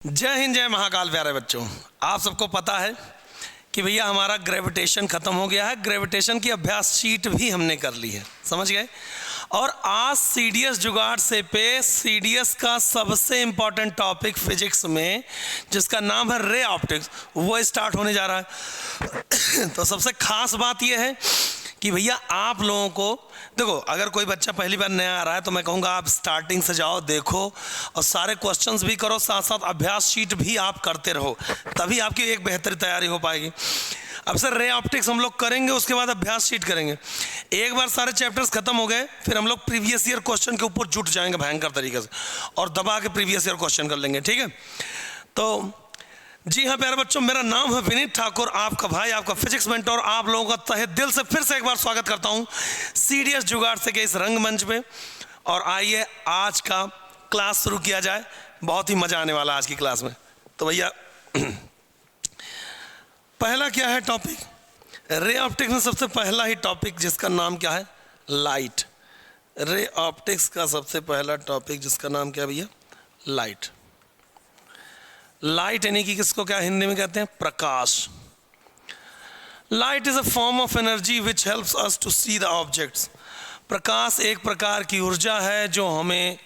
जय हिंद, जय महाकाल। प्यारे बच्चों, आप सबको पता है कि भैया हमारा ग्रेविटेशन ख़त्म हो गया है। ग्रेविटेशन की अभ्यास शीट भी हमने कर ली है, समझ गए। और आज सीडीएस जुगाड़ से पे सीडीएस का सबसे इम्पॉर्टेंट टॉपिक फिजिक्स में, जिसका नाम है रे ऑप्टिक्स, वो स्टार्ट होने जा रहा है। तो सबसे खास बात यह है कि भैया आप लोगों को देखो, अगर कोई बच्चा पहली बार नया आ रहा है तो मैं कहूँगा आप स्टार्टिंग से जाओ, देखो और सारे क्वेश्चंस भी करो, साथ साथ अभ्यास शीट भी आप करते रहो, तभी आपकी एक बेहतर तैयारी हो पाएगी। अब सर रे ऑप्टिक्स हम लोग करेंगे, उसके बाद अभ्यास शीट करेंगे। एक बार सारे चैप्टर्स खत्म हो गए फिर हम लोग प्रीवियस ईयर क्वेश्चन के ऊपर जुट जाएंगे भयंकर तरीके से और दबा के प्रीवियस ईयर क्वेश्चन कर लेंगे, ठीक है। तो जी हाँ प्यारे बच्चों, मेरा नाम है विनीत ठाकुर, आपका भाई, आपका फिजिक्स मेंटोर। आप लोगों का तहे दिल से फिर से एक बार स्वागत करता हूँ सीडीएस जुगाड़ से के इस रंगमंच पे। और आइए आज का क्लास शुरू किया जाए, बहुत ही मजा आने वाला आज की क्लास में। तो भैया पहला क्या है टॉपिक, रे ऑप्टिक्स में सबसे पहला ही टॉपिक जिसका नाम क्या है, लाइट। रे ऑप्टिक्स का सबसे पहला टॉपिक जिसका नाम क्या है भैया, लाइट। लाइट यानी कि किसको क्या हिंदी में कहते हैं, प्रकाश। Light is a form of energy which helps us to see the objects. प्रकाश एक प्रकार की ऊर्जा है जो हमें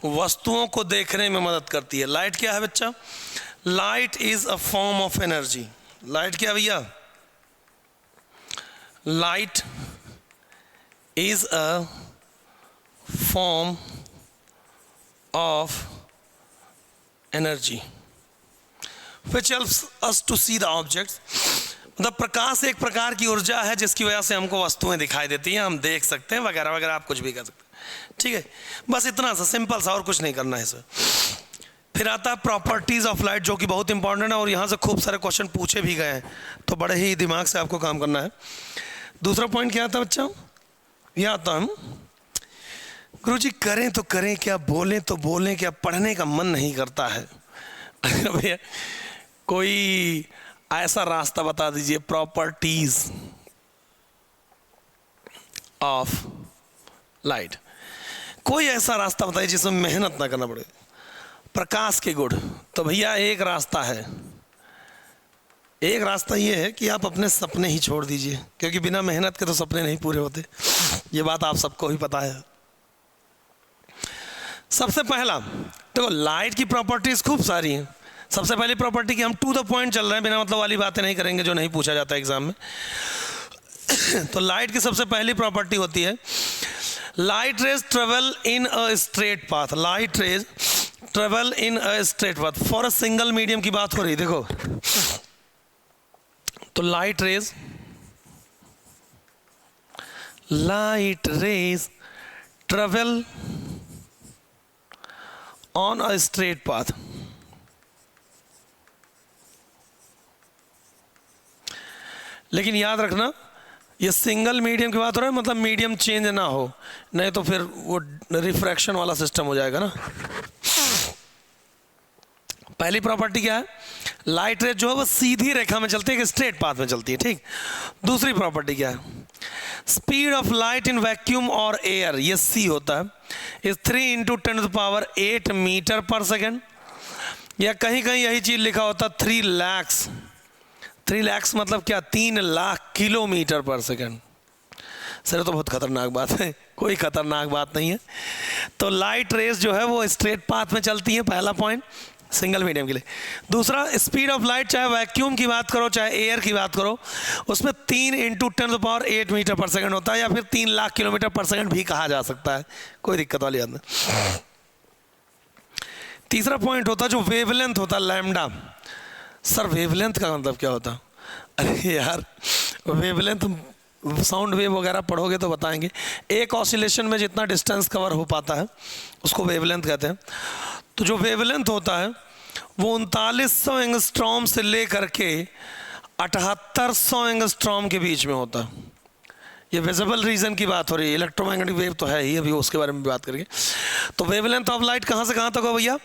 वस्तुओं को देखने में मदद करती है। लाइट क्या है बच्चा, light is a form of energy. Light क्या भैया, light is a form of energy which helps us to see the objects। मतलब प्रकाश एक प्रकार की ऊर्जा है जिसकी वजह से हमको वस्तुएं दिखाई देती हैं, हम देख सकते हैं वगैरह वगैरह, आप कुछ भी कर सकते हैं, ठीक है। बस इतना सा सिंपल सा, और कुछ नहीं करना है इसमें। फिर आता है प्रॉपर्टीज ऑफ लाइट, जो कि बहुत इंपॉर्टेंट है और यहाँ से खूब सारे क्वेश्चन पूछे भी गए हैं, तो बड़े ही दिमाग से आपको काम करना है। दूसरा पॉइंट क्या आता है बच्चा, यह आता है गुरुजी करें तो करें क्या, बोलें तो बोलें क्या, पढ़ने का मन नहीं करता है। भैया कोई ऐसा रास्ता बता दीजिए, प्रॉपर्टीज ऑफ लाइट, कोई ऐसा रास्ता बताइए जिसमें मेहनत ना करना पड़े। प्रकाश के गुण, तो भैया एक रास्ता है, एक रास्ता ये है कि आप अपने सपने ही छोड़ दीजिए, क्योंकि बिना मेहनत के तो सपने नहीं पूरे होते, ये बात आप सबको ही पता है। सबसे पहला देखो, लाइट की प्रॉपर्टीज खूब सारी हैं। सबसे पहली प्रॉपर्टी कि हम टू द पॉइंट चल रहे हैं, बिना मतलब वाली बातें नहीं करेंगे जो नहीं पूछा जाता एग्जाम में। तो लाइट की सबसे पहली प्रॉपर्टी होती है, light rays travel in a straight path. Light rays travel in a straight path for a single medium की बात हो रही, देखो। तो light rays travel on a straight path. लेकिन याद रखना ये सिंगल मीडियम की बात हो रहा है, मतलब मीडियम चेंज ना हो, नहीं तो फिर वो रिफ्रैक्शन वाला सिस्टम हो जाएगा ना। पहली प्रॉपर्टी क्या है, लाइट रेज जो है वो सीधी रेखा में चलती है, स्ट्रेट पाथ में चलती है, ठीक। दूसरी प्रॉपर्टी क्या है, speed of light in vacuum और एयर, ये सी होता है, इज 3 × 10⁸ मीटर पर सेकेंड। या कहीं कहीं यही चीज लिखा होता 3 लाख मतलब क्या, 3 लाख किलोमीटर पर सेकेंड। सर तो बहुत खतरनाक बात है, कोई खतरनाक बात नहीं है। तो लाइट रेज जो है वो स्ट्रेट पाथ में चलती है, पहला पॉइंट सिंगल मीडियम के लिए। दूसरा, स्पीड ऑफ लाइट चाहे वैक्यूम की बात करो चाहे एयर की बात करो, उसमें 3 × 10⁸ मीटर पर सेकेंड होता है, या फिर 3 लाख किलोमीटर पर सेकेंड भी कहा जा सकता है, कोई दिक्कत वाली बात नहीं। तीसरा पॉइंट होता है जो वेवलेंथ होता है, लैम्डा। सर वेवलेंथ का मतलब क्या होता है, अरे यार वेवलेंथ साउंड वेव वगैरह पढ़ोगे तो बताएंगे। एक ऑसिलेशन में जितना डिस्टेंस कवर हो पाता है उसको वेवलेंथ कहते हैं। तो जो वेवलेंथ होता है वो 3900 एंगस्ट्रॉम से लेकर के 7800 एंगस्ट्रॉम के बीच में होता है। ये विजिबल रीजन की बात हो रही है, इलेक्ट्रोमैग्नेटिक वेव तो है ही, अभी उसके बारे में बात करेंगे। तो वेवलेंथ ऑफ लाइट कहाँ से कहाँ तक हो भैया,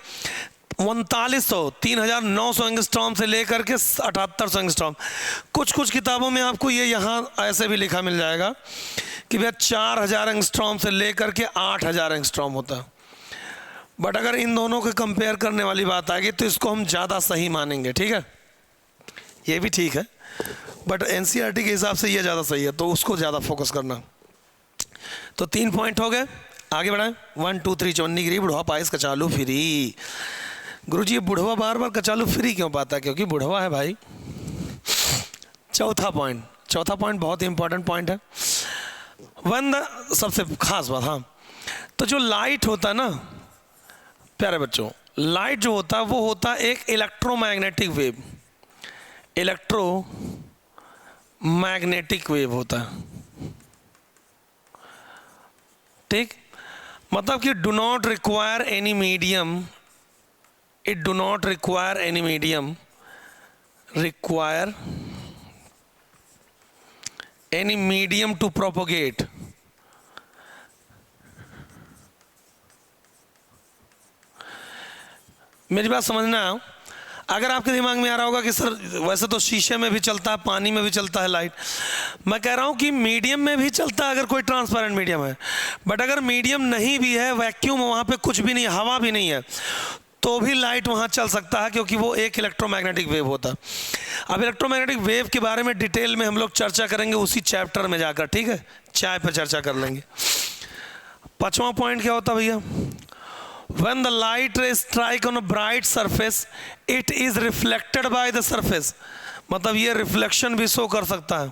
3900 एंगस्ट्रॉम से लेकर के 7800 एंगस्ट्रॉम। कुछ कुछ किताबों में आपको ये यहाँ ऐसे भी लिखा मिल जाएगा कि भैया 4000 एंगस्ट्रॉम से लेकर के 8000 एंगस्ट्रॉम होता है। बट अगर इन दोनों को कंपेयर करने वाली बात आएगी तो इसको हम ज़्यादा सही मानेंगे, ठीक है, ये भी ठीक है, बट एनसीईआरटी के हिसाब से ये ज़्यादा सही है, तो उसको ज़्यादा फोकस करना। तो 3 पॉइंट हो गए, आगे बढ़ाएं। 1 2 3 चौन्नी गिरी बुढ़वा पाइस कचालू फ्री। गुरुजी ये बुढ़वा बार बार कचालू फ्री क्यों पाता है? क्योंकि बुढ़वा है भाई। चौथा पॉइंट बहुत ही इंपॉर्टेंट पॉइंट है। सबसे खास बात, हाँ, तो जो लाइट होता है ना प्यारे बच्चों, लाइट जो होता है वो होता है एक इलेक्ट्रोमैग्नेटिक वेव होता है, ठीक। मतलब कि do not require any medium, it do not require any medium, require any medium to propagate. मेरी बात समझना, अगर आपके दिमाग में आ रहा होगा कि सर वैसे तो शीशे में भी चलता है, पानी में भी चलता है लाइट, मैं कह रहा हूं कि मीडियम में भी चलता है अगर कोई ट्रांसपेरेंट मीडियम है, बट अगर मीडियम नहीं भी है, वैक्यूम वहां पे कुछ भी नहीं, हवा भी नहीं है, तो भी लाइट वहां चल सकता है, क्योंकि वो एक इलेक्ट्रोमैग्नेटिक वेव होता है। अब इलेक्ट्रोमैग्नेटिक वेव के बारे में डिटेल में हम लोग चर्चा करेंगे उसी चैप्टर में जाकर, ठीक है, चाय पे चर्चा कर लेंगे। 5वां पॉइंट क्या होता है भैया? When the light rays strike on a bright surface, it is reflected by the surface. मतलब ये रिफ्लेक्शन भी शो कर सकता है।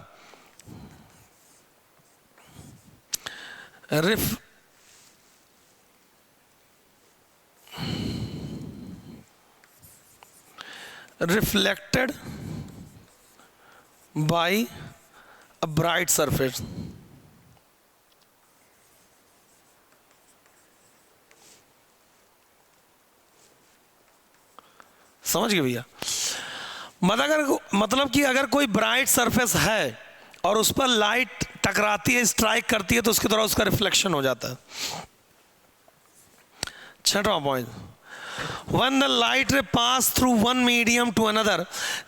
Reflected by a bright surface. समझ गए भैया? मतलब कि अगर कोई ब्राइट सरफेस है और उस पर लाइट टकराती है, स्ट्राइक करती है, तो उसके द्वारा उसका रिफ्लेक्शन हो जाता है। 6वां point, When the light ray pass through one medium to another,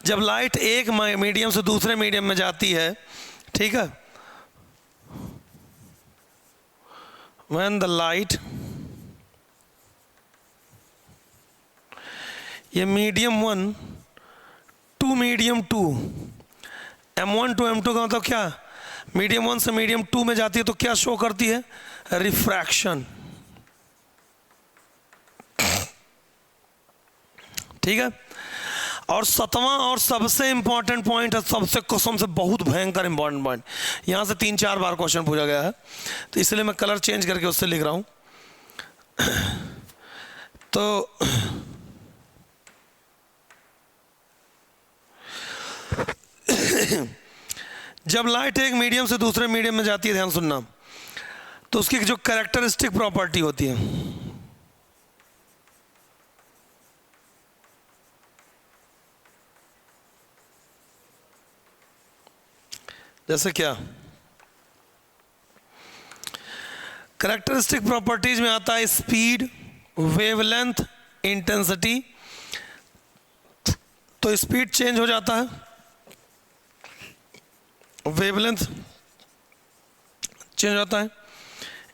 जब लाइट एक मीडियम से दूसरे मीडियम में जाती है, ठीक है, when the light, ये medium 1 to medium 2, M1 to M2 का मतलब क्या? मीडियम 1 से मीडियम 2 में जाती है तो क्या शो करती है? रिफ्रैक्शन, ठीक है। और 7वां और सबसे इंपॉर्टेंट पॉइंट है, सबसे कसम से बहुत भयंकर इंपॉर्टेंट पॉइंट, यहां से 3-4 बार क्वेश्चन पूछा गया है, तो इसलिए मैं कलर चेंज करके उससे लिख रहा हूं। तो जब लाइट एक मीडियम से दूसरे मीडियम में जाती है, ध्यान सुनना, तो उसकी जो कैरेक्टरिस्टिक प्रॉपर्टी होती है, जैसे क्या कैरेक्टरिस्टिक प्रॉपर्टीज में आता है स्पीड, वेवलेंथ, इंटेंसिटी। तो स्पीड चेंज हो जाता है, वेवलेंथ चेंज होता है,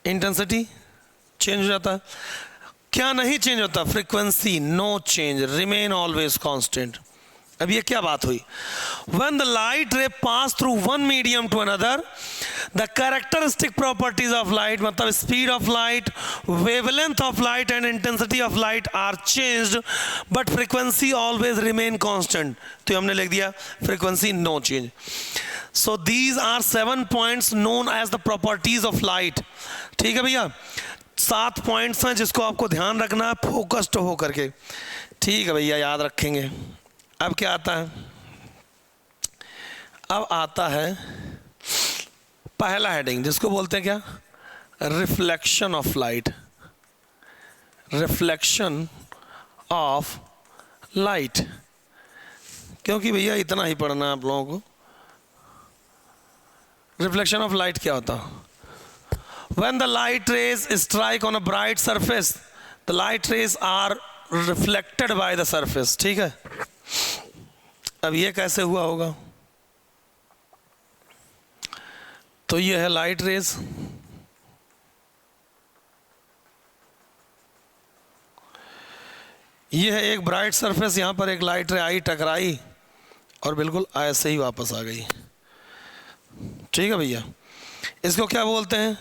इंटेंसिटी चेंज हो जाता है। क्या नहीं चेंज होता? Frequency no change, remain always constant. अब ये क्या बात हुई? When the light ray pass through one medium to another, the characteristic properties of light, मतलब speed of light, wavelength of light and intensity of light are changed, but frequency always remain constant. तो हमने लिख दिया frequency no change. So these are 7 points known as the properties of light. ठीक है भैया, 7 points हैं जिसको आपको ध्यान रखना है फोकस्ड हो करके। ठीक है भैया, याद रखेंगे। अब क्या आता है? अब आता है पहला हेडिंग, जिसको बोलते हैं क्या? Reflection of light. Reflection of light, क्योंकि भैया इतना ही पढ़ना है आप लोगों को। रिफ्लेक्शन ऑफ लाइट क्या होता? When the light rays strike on a bright surface, the light rays are reflected by the surface. ठीक है, अब ये कैसे हुआ होगा? तो ये है लाइट रेज, ये है एक ब्राइट सरफेस, यहाँ पर एक लाइट रे आई, टकराई और बिल्कुल ऐसे ही वापस आ गई। ठीक है भैया, इसको क्या बोलते हैं?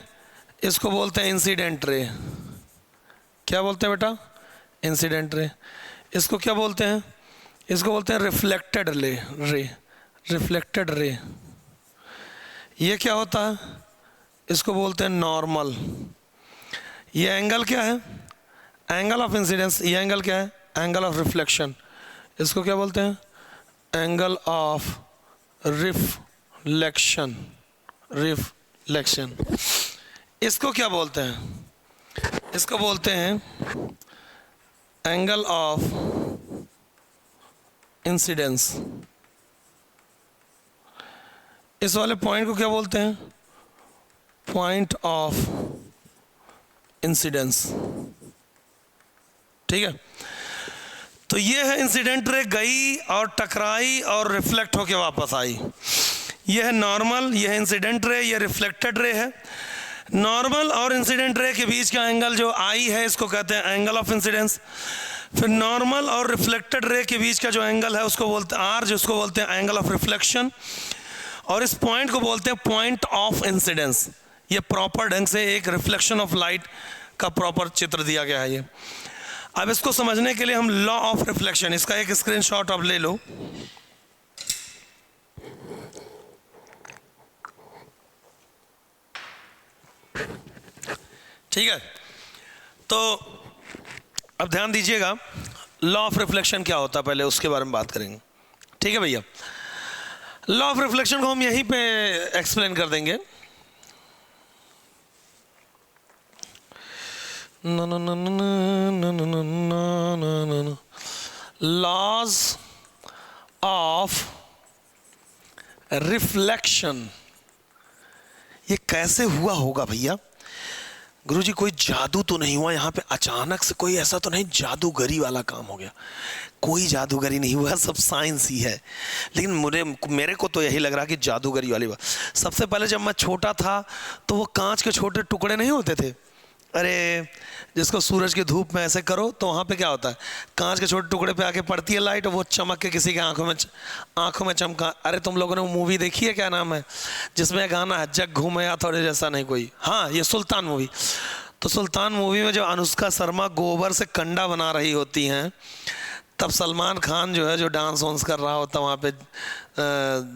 इसको बोलते हैं इंसिडेंट रे। क्या बोलते हैं बेटा? Incident ray. इसको क्या बोलते हैं? इसको बोलते हैं रिफ्लेक्टेड रे। Reflected ray. ये क्या होता है? इसको बोलते हैं नॉर्मल। ये एंगल क्या है? Angle of incidence. ये एंगल क्या है? Angle of reflection. इसको क्या बोलते हैं? Angle of reflection. रिफ्लेक्शन। इसको क्या बोलते हैं? इसको बोलते हैं एंगल ऑफ इंसिडेंस। इस वाले पॉइंट को क्या बोलते हैं? Point of incidence. ठीक है, तो ये है इंसिडेंट रे, गई और टकराई और रिफ्लेक्ट होके वापस आई। ये है नॉर्मल, ये है इंसिडेंट रे, ये रिफ्लेक्टेड रे है। नॉर्मल और इंसिडेंट रे के बीच का एंगल जो आई है इसको कहते हैं एंगल ऑफ इंसिडेंस। फिर नॉर्मल और रिफ्लेक्टेड रे के बीच का जो एंगल है उसको बोलते हैं आर, जिसको बोलते हैं एंगल ऑफ रिफ्लेक्शन। और इस पॉइंट को बोलते हैं पॉइंट ऑफ इंसिडेंस। ये प्रॉपर ढंग से एक रिफ्लेक्शन ऑफ लाइट का प्रॉपर चित्र दिया गया है ये। अब इसको समझने के लिए हम लॉ ऑफ रिफ्लेक्शन, इसका एक स्क्रीनशॉट आप ले लो। ठीक है, तो अब ध्यान दीजिएगा लॉ ऑफ रिफ्लेक्शन क्या होता है, पहले उसके बारे में बात करेंगे। ठीक है भैया, लॉ ऑफ रिफ्लेक्शन को हम यहीं पे एक्सप्लेन कर देंगे। Laws of reflection. ये कैसे हुआ होगा भैया? गुरुजी कोई जादू तो नहीं हुआ यहाँ पे अचानक से? कोई ऐसा तो नहीं जादूगरी वाला काम हो गया? कोई जादूगरी नहीं हुआ, सब साइंस ही है। लेकिन मेरे को तो यही लग रहा कि जादूगरी वाली बात। सबसे पहले जब मैं छोटा था तो वो कांच के छोटे टुकड़े नहीं होते थे, अरे जिसको सूरज की धूप में ऐसे करो तो वहाँ पे क्या होता है, कांच के छोटे टुकड़े पे आके पड़ती है लाइट और वो चमक के किसी के आंखों में चमका। अरे तुम लोगों ने वो मूवी देखी है, क्या नाम है जिसमें गाना है, जग घूमे या थोड़े जैसा नहीं कोई? हाँ, ये सुल्तान मूवी। तो सुल्तान मूवी में जो अनुष्का शर्मा गोबर से कंडा बना रही होती हैं, तब सलमान खान जो है जो डांस वांस कर रहा होता वहाँ पे,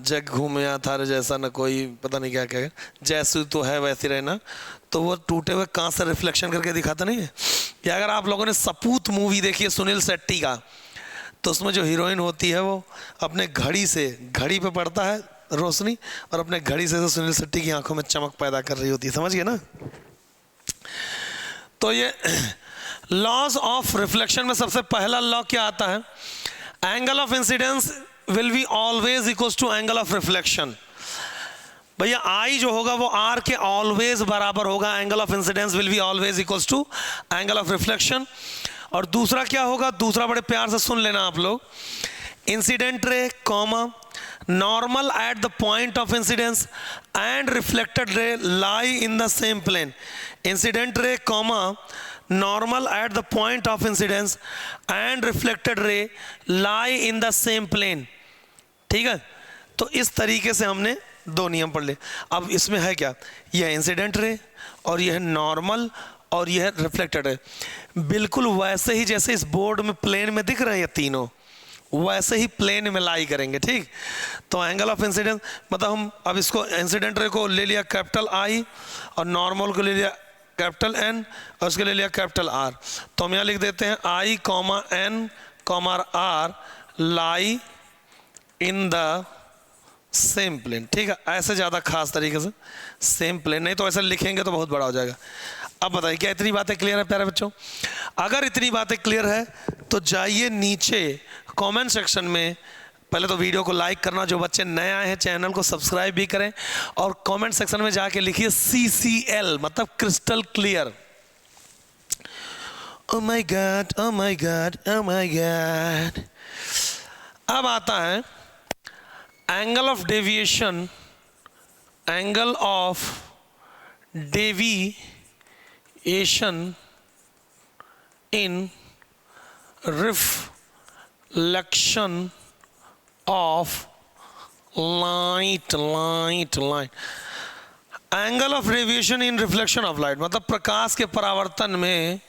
जग घूमे या थारे जैसा न कोई, पता नहीं क्या क्या, जैसी तो है वैसी रहना, तो वो टूटे हुए कांच से रिफ्लेक्शन करके दिखाता नहीं है। या अगर आप लोगों ने सपूत मूवी देखी है सुनील शेट्टी का, तो उसमें जो हीरोइन होती है वो अपने घड़ी से, घड़ी पे पड़ता है रोशनी और अपने घड़ी से सुनील शेट्टी की आंखों में चमक पैदा कर रही होती है, समझ गए ना? तो ये लॉज ऑफ रिफ्लेक्शन में सबसे पहला लॉ क्या आता है? Angle of incidence will be always equals to angle of reflection. भैया आई जो होगा वो आर के ऑलवेज बराबर होगा, angle of incidence will be always equals to angle of reflection. और दूसरा क्या होगा? दूसरा बड़े प्यार से सुन लेना आप लोग, incident ray comma normal at the point of incidence and reflected ray lie in the same plane. Incident ray comma normal at the point of incidence and reflected ray lie in the same plane. ठीक है, तो इस तरीके से हमने दो नियम पढ़ ले। अब इसमें है क्या, यह इंसिडेंट रे और यह नॉर्मल और यह रिफ्लेक्टेड रे, बिल्कुल वैसे ही जैसे इस बोर्ड में प्लेन में दिख रहे हैं तीनों, वैसे ही प्लेन में लाई करेंगे। ठीक, तो एंगल ऑफ इंसिडेंस मतलब हम अब इसको इंसिडेंट रे को ले लिया कैपिटल आई और नॉर्मल को ले लिया कैपिटल एन और उसके ले लिया कैपिटल आर। तो हम यहाँ लिख देते हैं I comma N comma R lie in the same plane. ठीक है, ऐसे ज़्यादा खास तरीके से सेम प्लेन, नहीं तो ऐसे लिखेंगे तो बहुत बड़ा हो जाएगा। अब बताइए क्या इतनी बातें क्लियर है प्यारे बच्चों? अगर इतनी बातें क्लियर है तो जाइए नीचे कमेंट सेक्शन में, पहले तो वीडियो को लाइक करना, जो बच्चे नए आए हैं चैनल को सब्सक्राइब भी करें और कमेंट सेक्शन में जाके लिखिए CCL मतलब crystal clear. Oh my God, oh my God, oh my God. अब आता है angle of deviation, angle of deviation in reflection of light, angle of deviation in reflection of light, मतलब प्रकाश के परावर्तन में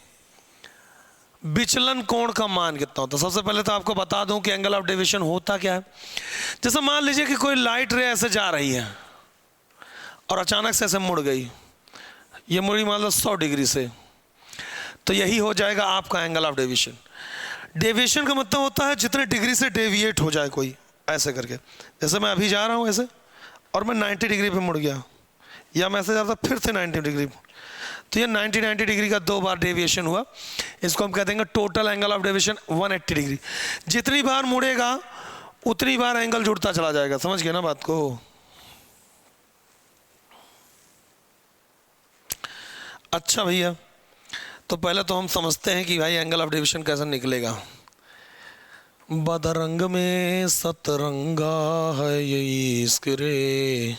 विचलन कोण का मान कितना होता है। सबसे पहले तो आपको बता दूं कि एंगल ऑफ डेविएशन होता क्या है। जैसे मान लीजिए कि कोई लाइट रे ऐसे जा रही है और अचानक से ऐसे मुड़ गई, ये मुड़ी मान लो 100 डिग्री से, तो यही हो जाएगा आपका एंगल ऑफ डेविएशन। डेविएशन का मतलब होता है जितने डिग्री से डेविएट हो जाए कोई, ऐसे करके। जैसे मैं अभी जा रहा हूँ ऐसे और मैं 90 डिग्री पे मुड़ गया, या मैं ऐसे जाता फिर से 90 डिग्री, तो ये 90 डिग्री का 2 बार डेविएशन हुआ। इसको हम कह देंगे total angle of deviation 180 degree. जितनी बार मुड़ेगा उतनी बार एंगल जुड़ता चला जाएगा। समझ गए ना बात को? अच्छा भैया, तो पहले तो हम समझते हैं कि भाई एंगल ऑफ डेविएशन कैसे निकलेगा। बदरंग में सतरंगा है यही इश्क रे।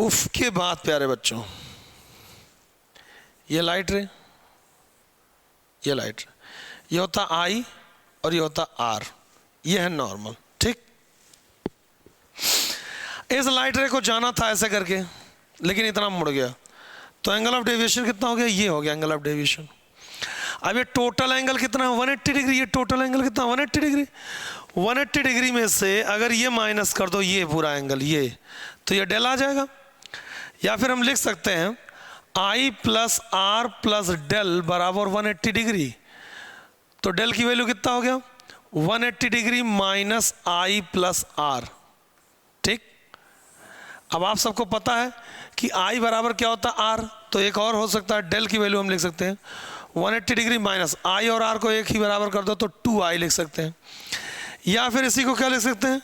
उफ के बाद प्यारे बच्चों, ये लाइट रे, ये लाइट रे, ये होता आई और ये होता आर, ये है नॉर्मल, ठीक। इस लाइट रे को जाना था ऐसे करके, लेकिन इतना मुड़ गया, तो एंगल ऑफ डेविएशन कितना हो गया? ये हो गया एंगल ऑफ डेविएशन। अब ये टोटल एंगल कितना है? 180 डिग्री। ये टोटल एंगल कितना? 180 डिग्री। 180 डिग्री में से अगर ये माइनस कर दो ये पूरा एंगल, ये, तो ये डेल आ जाएगा। या फिर हम लिख सकते हैं आई प्लस आर प्लस डेल बराबर 180 डिग्री। तो डेल की वैल्यू कितना हो गया? 180 degree minus I plus R, ठीक। अब आप सबको पता है कि आई बराबर क्या होता है? आर। तो एक और हो सकता है, डेल की वैल्यू हम लिख सकते हैं 180 डिग्री माइनस आई और आर को एक ही बराबर कर दो तो 2i लिख सकते हैं। या फिर इसी को क्या लिख सकते हैं?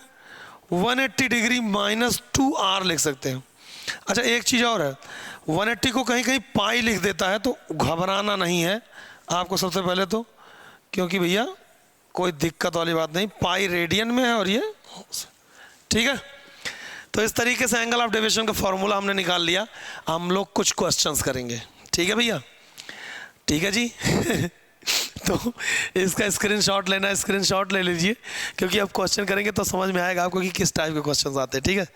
180 डिग्री माइनस 2r लिख सकते हैं। अच्छा एक चीज़ और है, 180 को कहीं कहीं पाई लिख देता है, तो घबराना नहीं है आपको सबसे पहले तो, क्योंकि भैया कोई दिक्कत वाली बात नहीं, पाई रेडियन में है और ये, ठीक है। तो इस तरीके से एंगल ऑफ डेविएशन का फॉर्मूला हमने निकाल लिया। हम लोग कुछ क्वेश्चंस करेंगे, ठीक है भैया? ठीक है जी। तो इसका स्क्रीनशॉट लेना है, स्क्रीनशॉट ले लीजिए, क्योंकि अब क्वेश्चन करेंगे तो समझ में आएगा आपको कि किस टाइप के क्वेश्चंस आते हैं, ठीक है?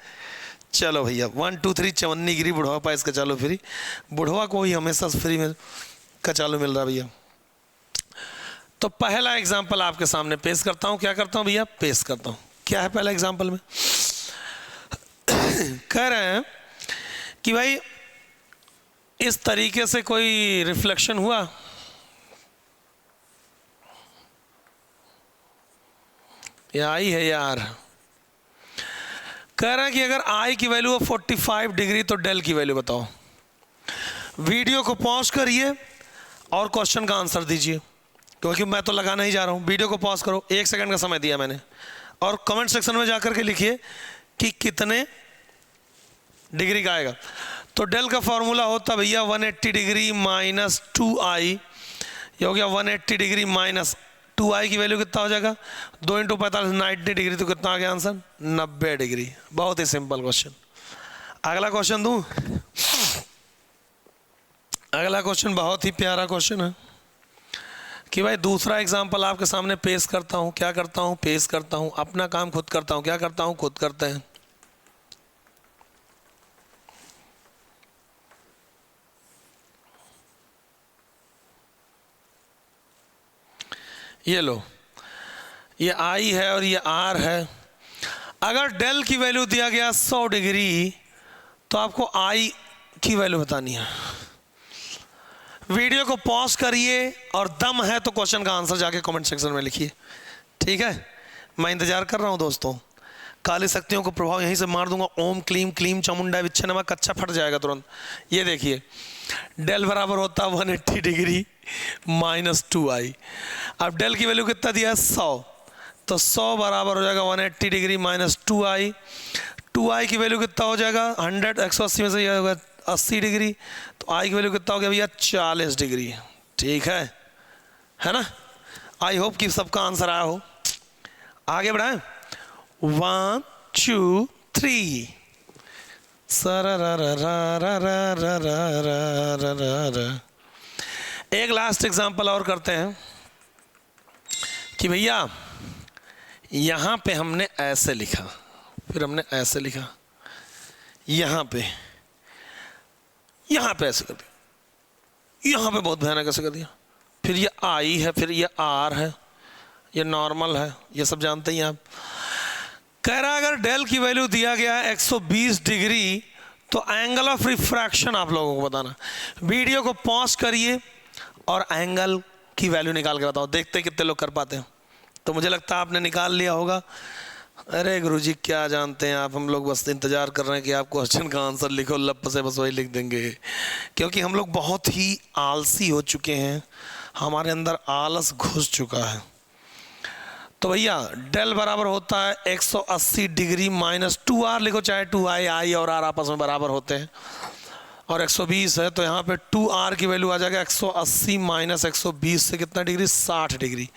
चलो भैया 1 2 3 चवन्नी गिरी बुढ़वा पाइस का चालू फ्री। बुढ़वा को ही हमेशा फ्री में का चालू मिल रहा भैया। तो पहला एग्जाम्पल आपके सामने पेश करता हूँ। क्या करता हूँ भैया? पेश करता हूँ। क्या है पहला एग्जाम्पल में? कह रहे हैं कि भाई इस तरीके से कोई रिफ्लेक्शन हुआ, या आई है यार। कह रहा है कि अगर आई की वैल्यू है 45 डिग्री तो डेल की वैल्यू बताओ। वीडियो को पॉज करिए और क्वेश्चन का आंसर दीजिए, क्योंकि मैं तो लगाना ही जा रहा हूँ। वीडियो को पॉज करो, 1 सेकंड का समय दिया मैंने, और कमेंट सेक्शन में जाकर के लिखिए कि कितने डिग्री का आएगा। तो डेल का फॉर्मूला होता भैया 180 डिग्री माइनस 2i, ये हो गया 180 डिग्री माइनस 2i की वैल्यू कितना हो जाएगा? 2 × 45 90 डिग्री, तो कितना आ गया आंसर? 90 डिग्री। बहुत ही सिंपल क्वेश्चन। अगला क्वेश्चन दूं? अगला क्वेश्चन बहुत ही प्यारा क्वेश्चन है कि भाई दूसरा एग्जाम्पल आपके सामने पेश करता हूं। क्या करता हूं? पेश करता हूं। अपना काम खुद करता हूं। क्या करता हूं? खुद करते हैं। ये लो, ये आई है और ये आर है। अगर डेल की वैल्यू दिया गया 100 डिग्री, तो आपको आई की वैल्यू बतानी है। वीडियो को पॉज करिए और दम है तो क्वेश्चन का आंसर जाके कमेंट सेक्शन में लिखिए, ठीक है? मैं इंतजार कर रहा हूं दोस्तों। काली शक्तियों को प्रभाव यहीं से मार दूंगा। ओम क्लीम क्लीम चामुंडा विच्छे नमः, कच्चा फट जाएगा तुरंत। ये देखिए डेल बराबर होता है 180 डिग्री माइनस 2i। अब डेल की वैल्यू कितना दिया है? 100, तो 100 बराबर हो जाएगा 180 डिग्री माइनस 2i। 2i की वैल्यू कितना हो जाएगा? 100, 180 में से ये होगा 80 डिग्री, तो i की वैल्यू कितना हो गया भैया? 40 डिग्री। ठीक है ना? आई होप कि सबका आंसर आया हो। आगे बढ़ाएं। 1 2 3 एक लास्ट एग्जांपल और करते हैं। कि भैया यहाँ पे हमने ऐसे लिखा, फिर हमने ऐसे लिखा, यहाँ पे ऐसे कर दिया, यहाँ पे बहुत भयानक ऐसे कर दिया, फिर ये आई है, फिर ये आर है, ये नॉर्मल है, ये सब जानते ही आप। कह रहा अगर डेल की वैल्यू दिया गया है 120 डिग्री तो एंगल ऑफ रिफ्रैक्शन आप लोगों को बताना। वीडियो को पॉज करिए और एंगल की वैल्यू निकाल के बताओ, देखते कितने लोग कर पाते हैं। तो मुझे लगता है आपने निकाल लिया होगा। अरे गुरुजी क्या जानते हैं आप, हम लोग बस इंतजार कर रहे हैं कि आप क्वेश्चन का आंसर लिखो, लप से बस वही लिख देंगे, क्योंकि हम लोग बहुत ही आलसी हो चुके हैं, हमारे अंदर आलस घुस चुका है। तो भैया डेल बराबर होता है 180 डिग्री माइनस 2r लिखो, चाहे 2i, आई और r आपस में बराबर होते हैं, और 120 है तो यहाँ पे 2r की वैल्यू आ जाएगा 180 माइनस 120 से कितना डिग्री, 60 डिग्री।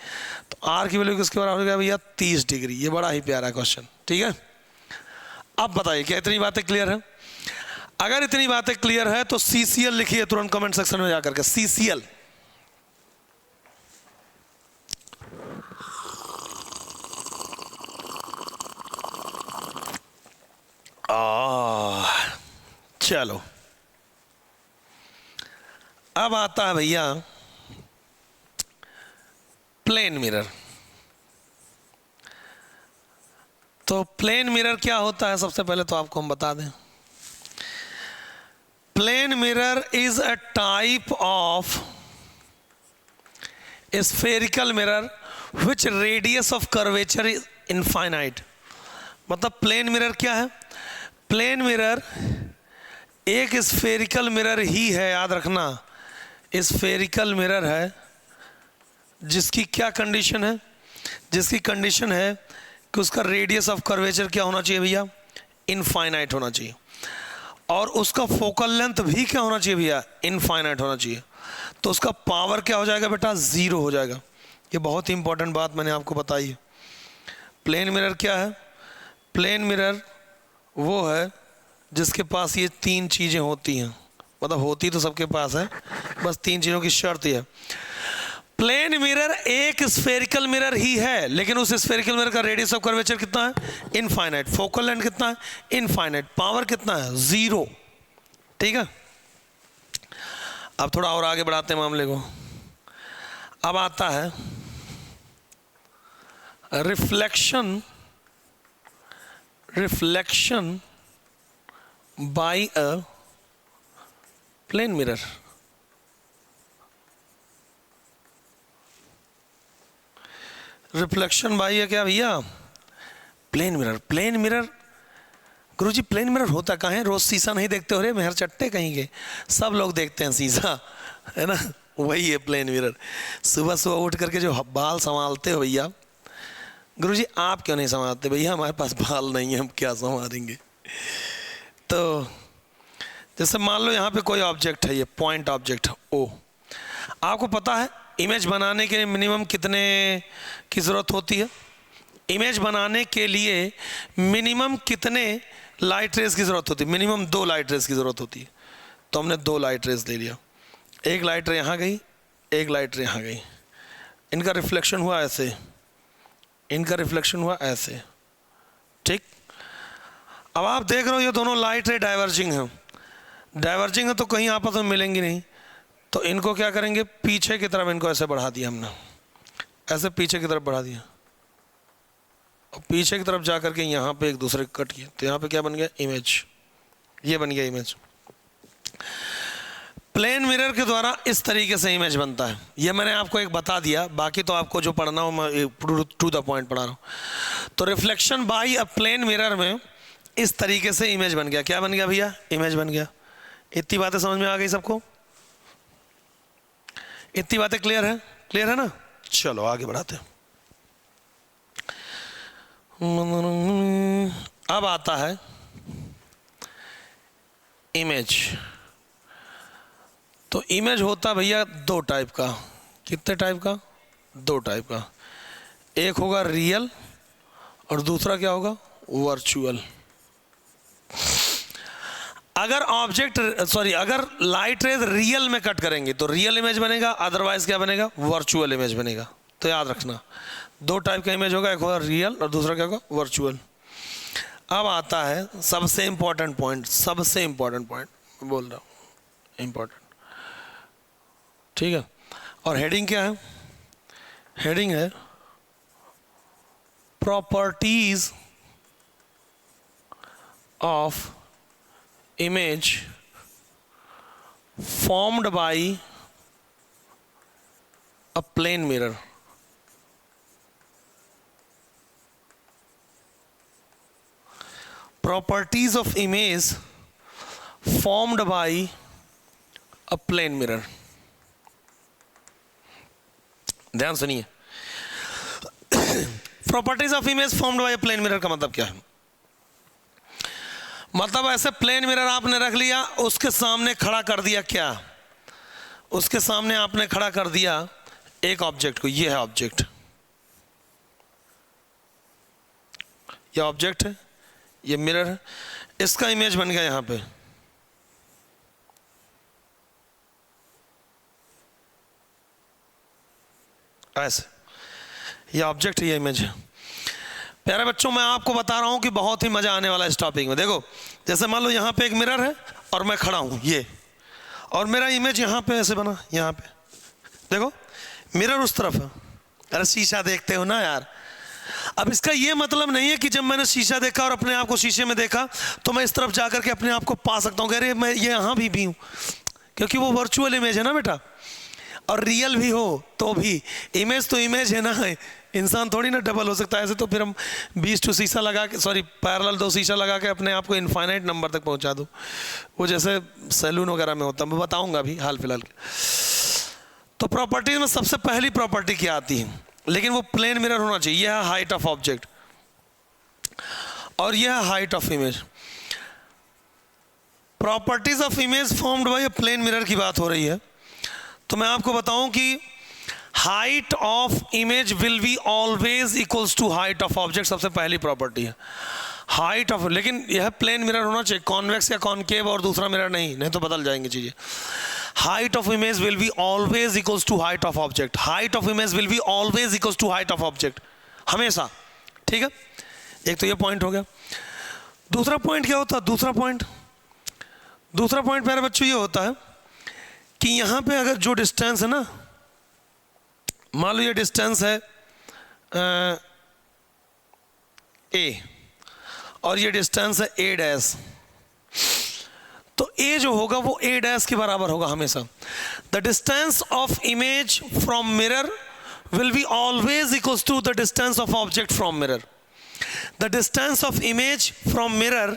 तो r की वैल्यू किसके बराबर हो गया भैया, 30 डिग्री। ये बड़ा ही प्यारा क्वेश्चन, ठीक है। अब बताइए क्या इतनी बातें क्लियर है? अगर इतनी बातें क्लियर है तो CCL लिखिए तुरंत कमेंट सेक्शन में जाकर के, CCL। चलो अब आता है भैया प्लेन मिरर। तो प्लेन मिरर क्या होता है, सबसे पहले तो आपको हम बता दें। Plane mirror is a type of spherical mirror which radius of curvature is infinite. मतलब प्लेन मिरर क्या है? प्लेन मिरर एक स्फेरिकल मिरर ही है, याद रखना, स्फेरिकल मिरर है जिसकी क्या कंडीशन है, जिसकी कंडीशन है कि उसका रेडियस ऑफ कर्वेचर क्या होना चाहिए भैया, इनफाइनाइट होना चाहिए, और उसका फोकल लेंथ भी क्या होना चाहिए भैया, इनफाइनाइट होना चाहिए। तो उसका पावर क्या हो जाएगा बेटा, 0 हो जाएगा। ये बहुत ही इंपॉर्टेंट बात मैंने आपको बताई है। प्लेन मिरर क्या है? प्लेन मिरर वो है जिसके पास ये 3 चीज़ें होती हैं, मतलब होती तो सबके पास है, बस 3 चीज़ों की शर्त है। प्लेन मिरर एक स्फेरिकल मिरर ही है, लेकिन उस स्फेरिकल मिरर का रेडियस ऑफ कर्वेचर कितना है, इनफाइनाइट, फोकल लेंथ कितना है, इनफाइनाइट, पावर कितना है, 0। ठीक है। अब थोड़ा और आगे बढ़ाते हैं मामले को। अब आता है reflection by a plane mirror. Reflection by क्या भैया, प्लेन मिरर। प्लेन मिरर गुरुजी प्लेन मिरर होता कहाँ है? रोज शीशा नहीं देखते हो रे मेहर चट्टे कहीं के, सब लोग देखते हैं शीशा, है ना, वही है प्लेन मिरर। सुबह सुबह उठ करके जो बाल संभालते हो भैया, गुरुजी आप क्यों नहीं संभालते? भैया हमारे पास बाल नहीं है, हम क्या संभालेंगे। तो जैसे मान लो यहाँ पे कोई ऑब्जेक्ट है, ये पॉइंट ऑब्जेक्ट ओ, आपको पता है इमेज बनाने के लिए मिनिमम कितने की ज़रूरत होती है? इमेज बनाने के लिए मिनिमम कितने लाइट रेज की ज़रूरत होती है? मिनिमम 2 लाइट रेज की ज़रूरत होती है। तो हमने 2 लाइट रेज ले लिया, एक लाइट रे यहाँ गई, एक लाइट रे यहाँ गई, इनका रिफ्लेक्शन हुआ ऐसे, इनका रिफ्लेक्शन हुआ ऐसे, ठीक। अब आप देख रहे हो ये दोनों लाइट रे डाइवर्जिंग हैं, डाइवर्जिंग है तो कहीं आपस में मिलेंगी नहीं, तो इनको क्या करेंगे, पीछे की तरफ इनको ऐसे बढ़ा दिया हमने, ऐसे पीछे की तरफ बढ़ा दिया, और पीछे की तरफ जा करके यहाँ पे एक दूसरे को कट किया, तो यहाँ पे क्या बन गया, इमेज, ये बन गया इमेज। प्लेन मिरर के द्वारा इस तरीके से इमेज बनता है। ये मैंने आपको एक बता दिया, बाकी तो आपको जो पढ़ना हो मैं टू द पॉइंट पढ़ा रहा हूँ। तो reflection by a plane mirror में इस तरीके से इमेज बन गया। क्या बन गया भैया, इमेज बन गया। इतनी बातें समझ में आ गई सबको? इतनी बातें क्लियर है? क्लियर है ना? चलो आगे बढ़ाते हैं। अब आता है इमेज। तो इमेज होता भैया 2 टाइप का। कितने टाइप का? 2 टाइप का। एक होगा रियल और दूसरा क्या होगा, वर्चुअल। अगर अगर लाइट रेज रियल में कट करेंगे तो रियल इमेज बनेगा, अदरवाइज क्या बनेगा, वर्चुअल इमेज बनेगा। तो याद रखना दो टाइप का इमेज होगा, एक होगा रियल और दूसरा क्या होगा, वर्चुअल। अब आता है सबसे इंपॉर्टेंट पॉइंट, सबसे इंपॉर्टेंट पॉइंट बोल रहा हूँ, इंपॉर्टेंट, ठीक है। और हेडिंग क्या है, हेडिंग है properties of image formed by a plane mirror. Properties of image formed by a plane mirror. ध्यान सुनिए, properties of image formed by plane mirror का मतलब क्या है? मतलब ऐसे प्लेन मिरर आपने रख लिया, उसके सामने खड़ा कर दिया, क्या उसके सामने आपने खड़ा कर दिया एक ऑब्जेक्ट को, ये है ऑब्जेक्ट, ये ऑब्जेक्ट है, ये मिरर है, इसका इमेज बन गया यहां पे। ऐसे ये ऑब्जेक्ट, ये इमेज है। प्यारे बच्चों, मैं आपको बता रहा हूं कि बहुत ही मजा आने वाला है इस टॉपिक में। देखो, जैसे मान लो यहां पे एक मिरर है और मैं खड़ा हूं ये, और मेरा इमेज यहां पे ऐसे बना, यहां पे देखो मिरर उस तरफ है। अरे शीशा देखते हो ना यार। अब इसका ये मतलब नहीं है कि जब मैंने शीशा देखा और अपने आप को शीशे में देखा तो मैं इस तरफ जाकर के अपने आप को पा सकता हूं, अरे मैं ये यहां भी हूं, क्योंकि वो वर्चुअल इमेज है ना बेटा। और रियल भी हो तो भी इमेज तो इमेज है ना, इंसान थोड़ी ना डबल हो सकता है। ऐसे तो फिर हम 20 टू शीशा लगा के, सॉरी पैरेलल 2 शीशा लगा के अपने आप को इनफाइनाइट नंबर तक पहुंचा दूं, वो जैसे सैलून वगैरह में होता है, मैं बताऊंगा अभी हाल फिलहाल के। तो प्रॉपर्टीज में सबसे पहली प्रॉपर्टी क्या आती है, लेकिन वो प्लेन मिरर होना चाहिए। यह है हाइट ऑफ ऑब्जेक्ट और यह है height of image. Properties of image formed by a plane mirror की बात हो रही है, तो मैं आपको बताऊं कि height of image will be always equals to height of object, सबसे पहली प्रॉपर्टी है हाइट ऑफ। लेकिन यह प्लेन मिरर होना चाहिए, कॉन्वेक्स या कॉनकेव और दूसरा मिरर नहीं तो बदल जाएंगे चीजें। Height of image will be always equals to height of object, height of image will be always equals to height of object, हमेशा, ठीक है। एक तो ये पॉइंट हो गया। दूसरा पॉइंट क्या होता है, दूसरा पॉइंट मेरे बच्चों ये होता है कि यहां पे अगर जो डिस्टेंस है ना, मान लो ये डिस्टेंस है ए और ये डिस्टेंस है ए डैश, तो ए जो होगा वो ए डैश के बराबर होगा हमेशा। The distance of image from mirror will be always equals to the distance of object from mirror. The distance of image from mirror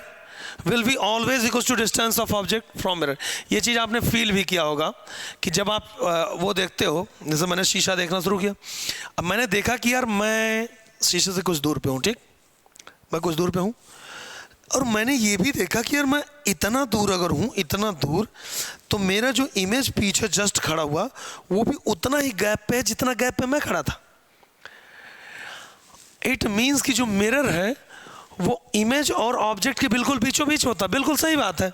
will be always equals to distance of object from mirror. ये चीज़ आपने feel भी किया होगा कि जब आप वो देखते हो, जैसे मैंने शीशा देखना शुरू किया, अब मैंने देखा कि यार मैं शीशे से कुछ दूर पे हूँ, ठीक, मैं कुछ दूर पे हूँ, और मैंने ये भी देखा कि यार मैं इतना दूर अगर हूँ, इतना दूर, तो मेरा जो इमेज पीछे जस्ट खड़ा हुआ वो भी उतना ही गैप पे है जितना गैप पे मैं खड़ा था। इट मीन्स कि जो मिरर है वो इमेज और ऑब्जेक्ट के बिल्कुल बीचों बीच होता है। बिल्कुल सही बात है।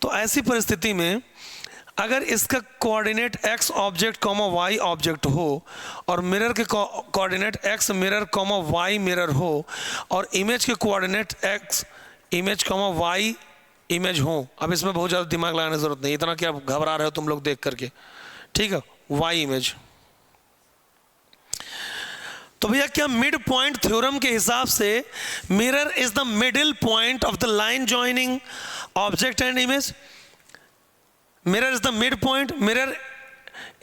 तो ऐसी परिस्थिति में अगर इसका coordinate x object comma y object हो और मिरर के coordinate x mirror comma y mirror हो और इमेज के coordinate x image comma y image हो, अब इसमें बहुत ज़्यादा दिमाग लगाने की जरूरत नहीं, इतना क्या घबरा रहे हो तुम लोग देख करके, ठीक है, y इमेज। तो भैया क्या मिड पॉइंट थ्योरम के हिसाब से mirror is the middle point of the line joining object and image? Mirror is the mid point, mirror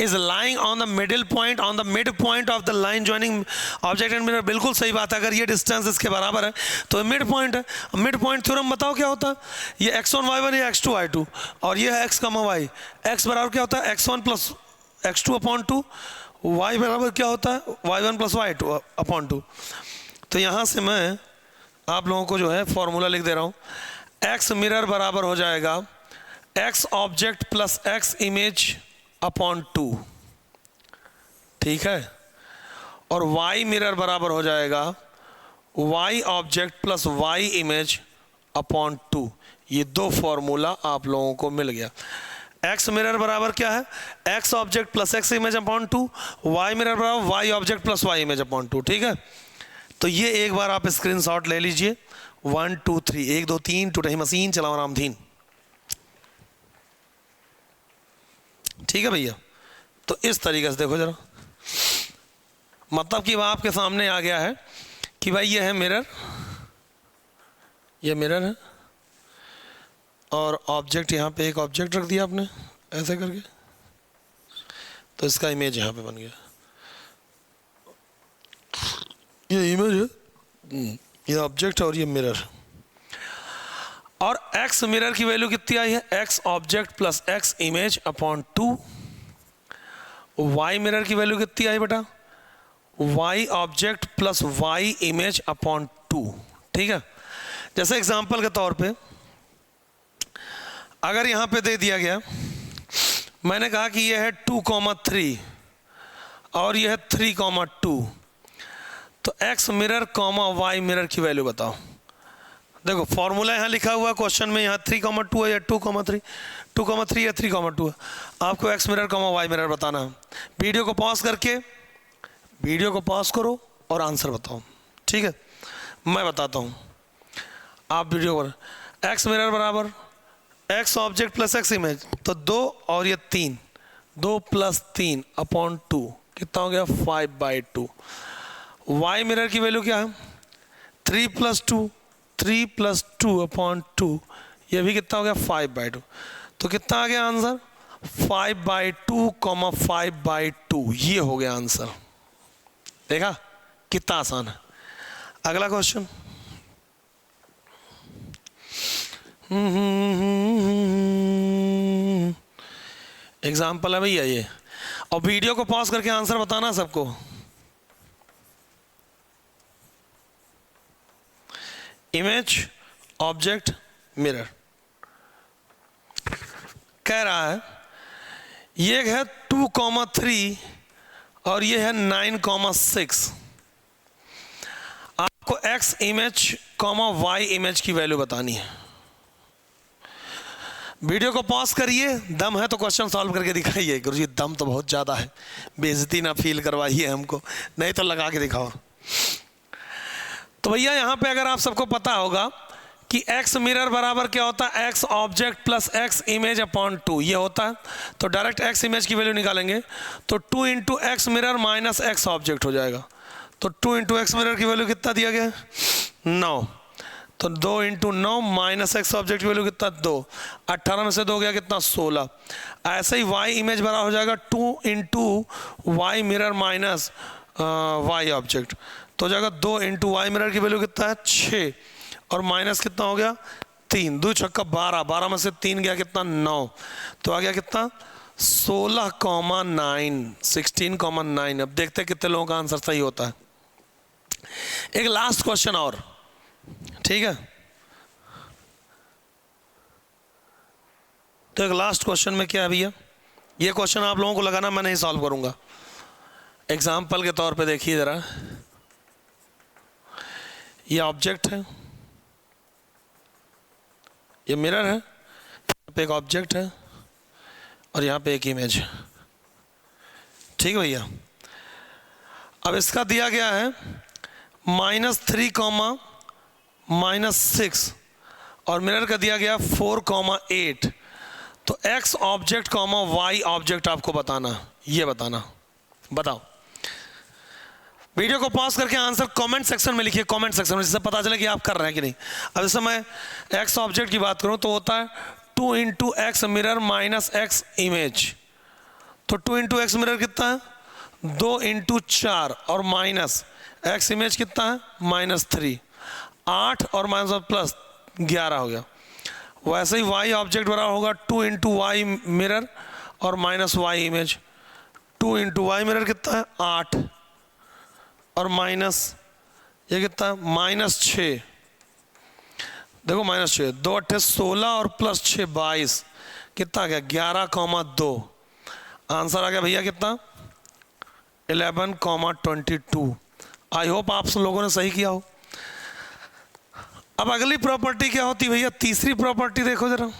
is lying on the middle point, on the mid point of the line joining object and mirror. बिल्कुल सही बात है। अगर ये distance इसके बराबर है तो मिड पॉइंट है। मिड पॉइंट थ्योरम बताओ क्या होता है? ये x1 y1 या x2 y2 और ये है x, y। x बराबर क्या होता है? x1 plus x2 upon 2। y बराबर क्या होता है? y1 plus y2 upon 2। तो यहाँ से मैं आप लोगों को जो है फॉर्मूला लिख दे रहा हूँ। x मिरर बराबर हो जाएगा x object plus x image upon 2, ठीक है, और y मिरर बराबर हो जाएगा y object plus y image upon 2। ये दो फॉर्मूला आप लोगों को मिल गया। एक्स मिरर बराबर क्या है, x object plus x image upon 2, Y mirror बराबर y object plus Y image upon 2। ठीक है, तो ये एक बार आप स्क्रीनशॉट ले लीजिए। 1 2 3, 1 2 3 टूटे मशीन चलाओ रामधीन। ठीक है भैया, तो इस तरीके से देखो जरा, मतलब कि वह आपके सामने आ गया है कि भाई ये है मिरर, ये मिरर है और ऑब्जेक्ट यहाँ पे एक ऑब्जेक्ट रख दिया आपने ऐसे करके, तो इसका इमेज यहाँ पे बन गया, ये इमेज है, ये ऑब्जेक्ट और ये मिरर। और एक्स मिरर की वैल्यू कितनी आई है, x object plus x image upon 2। Y mirror की वैल्यू कितनी आई बेटा, Y object plus Y image upon 2। ठीक है, जैसे एग्जांपल के तौर पे अगर यहाँ पे दे दिया गया, मैंने कहा कि यह है 2,3 और यह है 3,2, तो X mirror comma Y mirror की वैल्यू बताओ। देखो फॉर्मूला यहाँ लिखा हुआ क्वेश्चन में, यहाँ 3,2 है या 2,3, 2,3 या 3,2 है, आपको X mirror comma Y mirror बताना है। वीडियो को पॉज करके, वीडियो को पॉज करो और आंसर बताओ। ठीक है, मैं बताता हूँ, आप वीडियो पर, एक्स मिरर बराबर x object plus x image, तो 2 और ये 3, 2 + 3 अपॉन 2 कितना हो गया, 5/2। वाई मिरर की वैल्यू क्या है, 3 + 2, 3 + 2 अपॉन 2, ये भी कितना हो गया, 5/2। तो कितना आ गया आंसर, 5/2, 5/2, ये हो गया आंसर। देखा कितना आसान है। अगला क्वेश्चन, एग्जाम्पल है भैया ये, और वीडियो को पॉज करके आंसर बताना सबको। इमेज ऑब्जेक्ट मिरर कह रहा है, ये है 2,3 और ये है 9,6। आपको X image comma Y image की वैल्यू बतानी है। वीडियो को पॉज करिए, दम है तो क्वेश्चन सॉल्व करके दिखाइए। गुरुजी दम तो बहुत ज़्यादा है, बेइज्जती ना फील करवाइए हमको, नहीं तो लगा के दिखाओ। तो भैया यहाँ पे अगर आप सबको पता होगा कि एक्स मिरर बराबर क्या होता है, x object plus x image upon 2, ये होता है। तो डायरेक्ट एक्स इमेज की वैल्यू निकालेंगे तो 2 × x mirror minus x object हो जाएगा। तो 2 × एक्स मिरर की वैल्यू कितना दिया गया, 9, तो 2 × 9 माइनस एक्स ऑब्जेक्ट की वैल्यू कितना, 2, 18 में से 2 गया कितना, 16। ऐसे ही वाई इमेज बराबर हो जाएगा 2 × Y mirror minus Y object, तो हो जाएगा 2 × वाई मिरर की वैल्यू कितना है, 6, और माइनस कितना हो गया, 3, 2 × 12, 12 में से 3 गया कितना, 9, तो आ गया कितना, 16,9, 16,9। अब देखते हैं कितने लोगों का आंसर सही होता है। एक लास्ट क्वेश्चन और, ठीक है, तो एक लास्ट क्वेश्चन में क्या है भैया, ये क्वेश्चन आप लोगों को लगाना, मैं नहीं सॉल्व करूंगा। एग्जाम्पल के तौर पे देखिए जरा, ये ऑब्जेक्ट है, ये मिरर है, यहाँ पे एक ऑब्जेक्ट है और यहाँ पे एक इमेज है। ठीक है भैया, अब इसका दिया गया है -3, -6 और मिरर का दिया गया 4,8। तो X object comma Y object आपको बताना, ये बताना, बताओ। वीडियो को पॉज करके आंसर कमेंट सेक्शन में लिखिए, कमेंट सेक्शन में, जिससे पता चले कि आप कर रहे हैं कि नहीं। अब जैसे मैं एक्स ऑब्जेक्ट की बात करूं तो होता है 2 × x mirror minus x image, तो 2 × एक्स मिरर कितना है, 2 × 4 और माइनस एक्स इमेज कितना है, -3, 8 और माइनस प्लस 11 हो गया। वैसे ही वाई ऑब्जेक्ट बराबर होगा 2 × वाई मिरर और minus Y image, 2 × Y mirror कितना है, 8 और माइनस ये कितना है, -6, देखो -6, 2 × 8 16 और प्लस 6 22, कितना आ गया, 11,2। आंसर आ गया भैया कितना, 11,22। आई होप आप सब लोगों ने सही किया हो। अब अगली प्रॉपर्टी क्या होती भैया, तीसरी प्रॉपर्टी देखो जरा।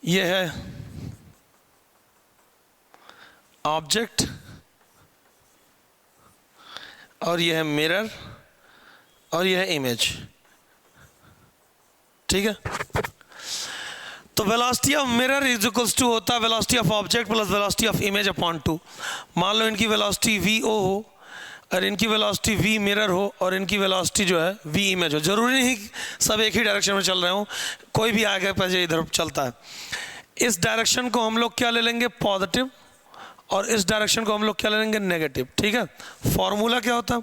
ये है ऑब्जेक्ट और ये है मिरर और ये है इमेज, ठीक है। तो velocity of mirror is equals to होता है velocity of object plus velocity of image upon 2। मान लो इनकी वेलोसिटी वी ओ हो और इनकी वेलोसिटी वी मिरर हो और इनकी वेलोसिटी जो है वी इमेज हो। जरूरी नहीं सब एक ही डायरेक्शन में चल रहे हो, कोई भी आगे पीछे इधर चलता है। इस डायरेक्शन को हम लोग क्या ले लेंगे, पॉजिटिव, और इस डायरेक्शन को हम लोग क्या ले लेंगे, नेगेटिव, ठीक है। फॉर्मूला क्या होता है,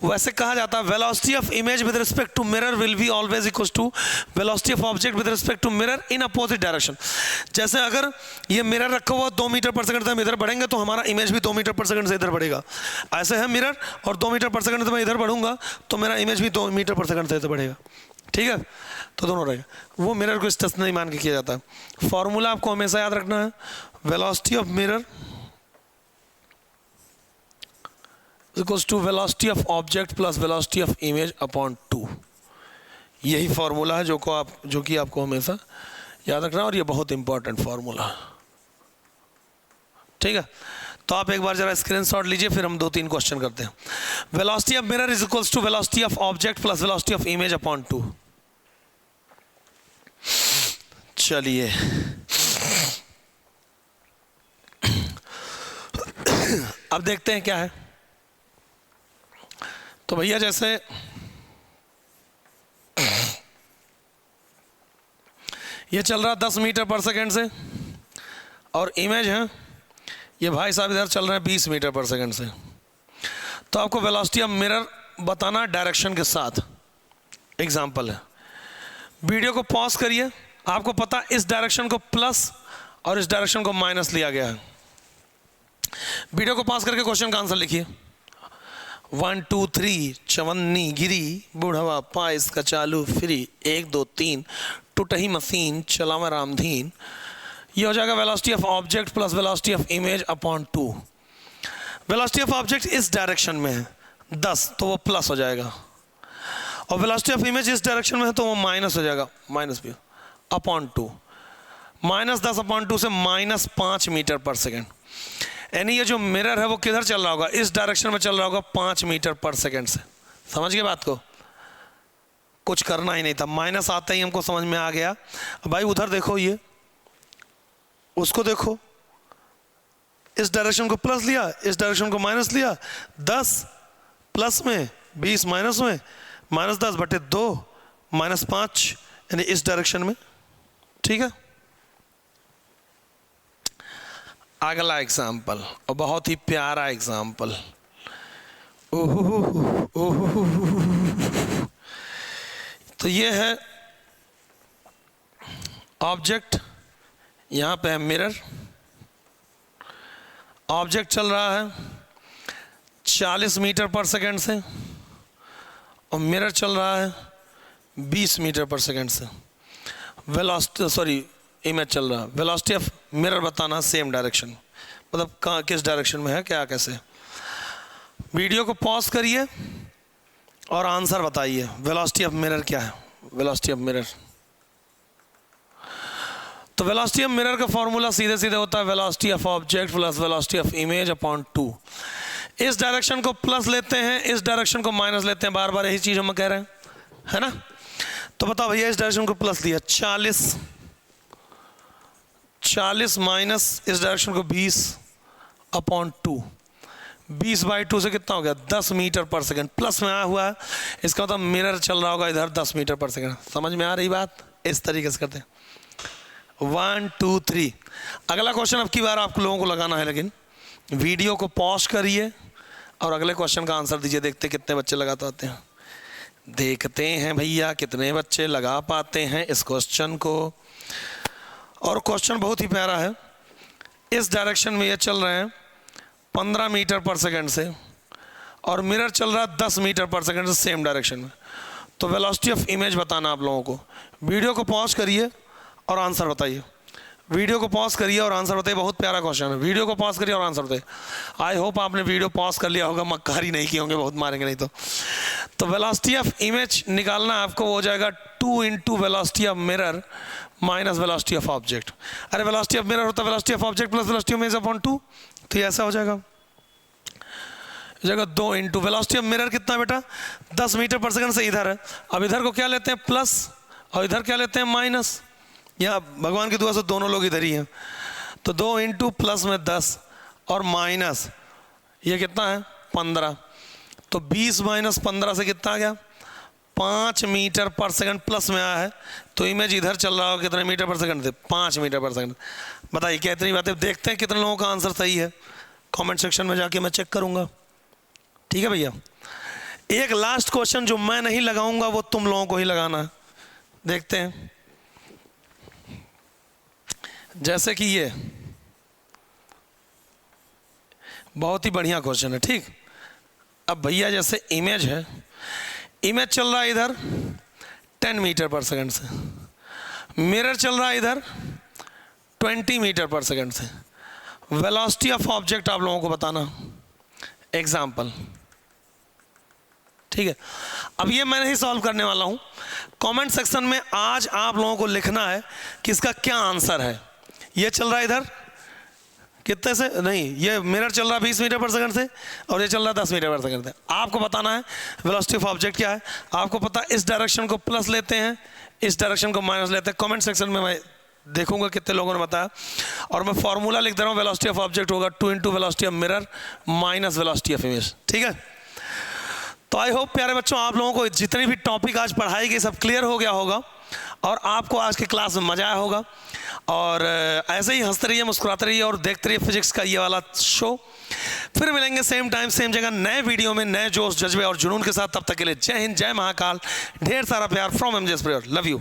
वैसे कहा जाता है velocity of image with respect to mirror will be always equal to velocity of object with respect to mirror in opposite direction. जैसे अगर ये मिरर रखा हुआ 2 मीटर पर सेकंड से हम इधर बढ़ेंगे तो हमारा इमेज भी 2 मीटर पर सेकंड से इधर बढ़ेगा। ऐसे है मिरर और 2 मीटर पर सेकंड से मैं इधर बढ़ूंगा तो मेरा इमेज भी 2 मीटर पर सेकंड से इधर बढ़ेगा, ठीक है। तो दोनों रहेगा, वो मिरर को स्टेशनरी मान के किया जाता है। फॉर्मूला आपको हमेशा याद रखना है, velocity of mirror equals to velocity of object plus velocity of image upon 2। यही फॉर्मूला है जो कि आपको हमेशा याद रखना है और ये बहुत इंपॉर्टेंट फॉर्मूला, ठीक है। तो आप एक बार जरा स्क्रीनशॉट लीजिए, फिर हम 2-3 क्वेश्चन करते हैं। Velocity of mirror is equals to velocity of object plus velocity of image upon 2। चलिए अब देखते हैं क्या है। तो भैया जैसे ये चल रहा 10 मीटर पर सेकंड से और इमेज है ये भाई साहब इधर चल रहे हैं 20 मीटर पर सेकंड से। तो आपको वेलोसिटी ऑफ मिरर बताना डायरेक्शन के साथ। एग्जांपल है, वीडियो को पॉज करिए, आपको पता इस डायरेक्शन को प्लस और इस डायरेक्शन को माइनस लिया गया है। वीडियो को पॉज करके क्वेश्चन का आंसर लिखिए। 1 2 3 चवन्नी गिरी बूढ़वा पाइस का चालू फ्री 1 2 3 टूटही मशीन चलावा रामधीन। ये हो जाएगा velocity of object plus velocity of image upon 2। Velocity of object इस डायरेक्शन में है 10 तो वो प्लस हो जाएगा, और वेलोसिटी ऑफ इमेज इस डायरेक्शन में है तो वो माइनस हो जाएगा, माइनस भी अपॉन 2। -10 अपॉन 2 से -5 मीटर पर सेकेंड। यानी ये जो मिरर है वो किधर चल रहा होगा, इस डायरेक्शन में चल रहा होगा 5 मीटर पर सेकेंड से। समझ गए बात को, कुछ करना ही नहीं था, माइनस आते ही हमको समझ में आ गया। भाई उधर देखो, ये उसको देखो, इस डायरेक्शन को प्लस लिया, इस डायरेक्शन को माइनस लिया। 10 प्लस में, 20 माइनस में, -10/2 -5 यानी इस डायरेक्शन में, ठीक है। अगला एग्जाम्पल और बहुत ही प्यारा एग्जाम्पल। तो ये है ऑब्जेक्ट, यहाँ पे है मिरर। ऑब्जेक्ट चल रहा है 40 मीटर पर सेकंड से और मिरर चल रहा है 20 मीटर पर सेकंड से। इमेज चल रहा है। वेलोसिटी ऑफ मिरर बताना सेम डायरेक्शन, मतलब कहाँ किस डायरेक्शन में है, क्या कैसे। वीडियो को पॉज करिए और आंसर बताइए, वेलोसिटी ऑफ मिरर क्या है। वेलोसिटी ऑफ मिरर, तो वेलोसिटी ऑफ मिरर का फॉर्मूला सीधे सीधे होता है velocity of object plus velocity of image upon 2। इस डायरेक्शन को प्लस लेते हैं, इस डायरेक्शन को माइनस लेते हैं, बार बार यही चीज हम कह रहे हैं, है ना। तो बताओ भैया, इस डायरेक्शन को प्लस लिया 40 माइनस इस डायरेक्शन को 20 अपॉन 2। 20/2 से कितना हो गया, 10 मीटर पर सेकंड। प्लस में आया हुआ है, इसका मतलब मिरर चल रहा होगा इधर 10 मीटर पर सेकंड। समझ में आ रही बात, इस तरीके से करते हैं। 1 2 3। अगला क्वेश्चन अब की बार आप लोगों को लगाना है, लेकिन वीडियो को पॉज करिए और अगले क्वेश्चन का आंसर दीजिए। देखते कितने बच्चे लगा पाते हैं, देखते हैं भैया कितने बच्चे लगा पाते हैं इस क्वेश्चन को। और क्वेश्चन बहुत ही प्यारा है। इस डायरेक्शन में ये चल रहे हैं 15 मीटर पर सेकंड से और मिरर चल रहा है 10 मीटर पर सेकंड से सेम डायरेक्शन में। तो वेलोसिटी ऑफ इमेज बताना आप लोगों को। वीडियो को पॉज करिए और आंसर बताइए। वीडियो को पॉज करिए और आंसर बताइए। बहुत प्यारा क्वेश्चन है, वीडियो को पॉज करिए और आंसर बताइए। आई होप आपने वीडियो पॉज कर लिया होगा, मक्कारी नहीं किए होंगे, बहुत मारेंगे नहीं तो वेलोसिटी ऑफ इमेज निकालना आपको, वो हो जाएगा 2 into velocity of mirror minus velocity of object. अरे वेलोसिटी ऑफ मिरर होता है velocity of object plus velocity of image upon 2, तो ये ऐसा हो जाएगा, जगह 2 इंटू वेलोसिटी ऑफ मिरर कितना बेटा 10 मीटर पर सेकंड से इधर है। अब इधर को क्या लेते हैं प्लस और इधर क्या लेते हैं माइनस। यहाँ भगवान की दुआ से दोनों लोग इधर ही हैं, तो 2 इंटू प्लस में 10 और माइनस ये कितना है 15, तो 20 माइनस 15 से कितना आ गया 5 मीटर पर सेकंड प्लस में आया है। तो इमेज इधर चल रहा हो कितने मीटर पर सेकंड थे 5 मीटर पर सेकंड। बताइए क्या इतनी बातें, देखते हैं कितने लोगों का आंसर सही है, कमेंट सेक्शन में जाके मैं चेक करूंगा। ठीक है भैया, एक लास्ट क्वेश्चन जो मैं नहीं लगाऊंगा वो तुम लोगों को ही लगाना है, देखते हैं। जैसे कि ये बहुत ही बढ़िया क्वेश्चन है, ठीक। अब भैया जैसे इमेज है, इमेज चल रहा है इधर 10 मीटर पर सेकंड से, मिरर चल रहा है इधर 20 मीटर पर सेकंड से। वेलोसिटी ऑफ ऑब्जेक्ट आप लोगों को बताना, एग्जाम्पल, ठीक है। अब ये मैं नहीं सॉल्व करने वाला हूं, कमेंट सेक्शन में आज आप लोगों को लिखना है कि इसका क्या आंसर है। ये चल रहा है इधर कितने से, नहीं ये मिरर चल रहा है 20 मीटर पर सेकंड से और ये चल रहा है 10 मीटर पर सेकंड से। आपको बताना है वेलोसिटी ऑफ ऑब्जेक्ट क्या है। आपको पता है इस डायरेक्शन को प्लस लेते हैं, इस डायरेक्शन को माइनस लेते हैं। कमेंट सेक्शन में मैं देखूंगा कितने लोगों ने बताया, और मैं फॉर्मूला लिख दे रहा हूँ। वेलोसिटी ऑफ ऑब्जेक्ट होगा 2 into velocity of mirror minus velocity of image, ठीक है। तो आई होप प्यारे बच्चों आप लोगों को जितनी भी टॉपिक आज पढ़ाई गई सब क्लियर हो गया होगा और आपको आज की क्लास में मजा आया होगा। और ऐसे ही हंसते रहिए, मुस्कुराते रहिए और देखते रहिए फिजिक्स का ये वाला शो। फिर मिलेंगे सेम टाइम सेम जगह नए वीडियो में नए जोश जज्बे और जुनून के साथ। तब तक के लिए जय हिंद, जय महाकाल, ढेर सारा प्यार फ्रॉम एमजेस प्रेयर, लव यू।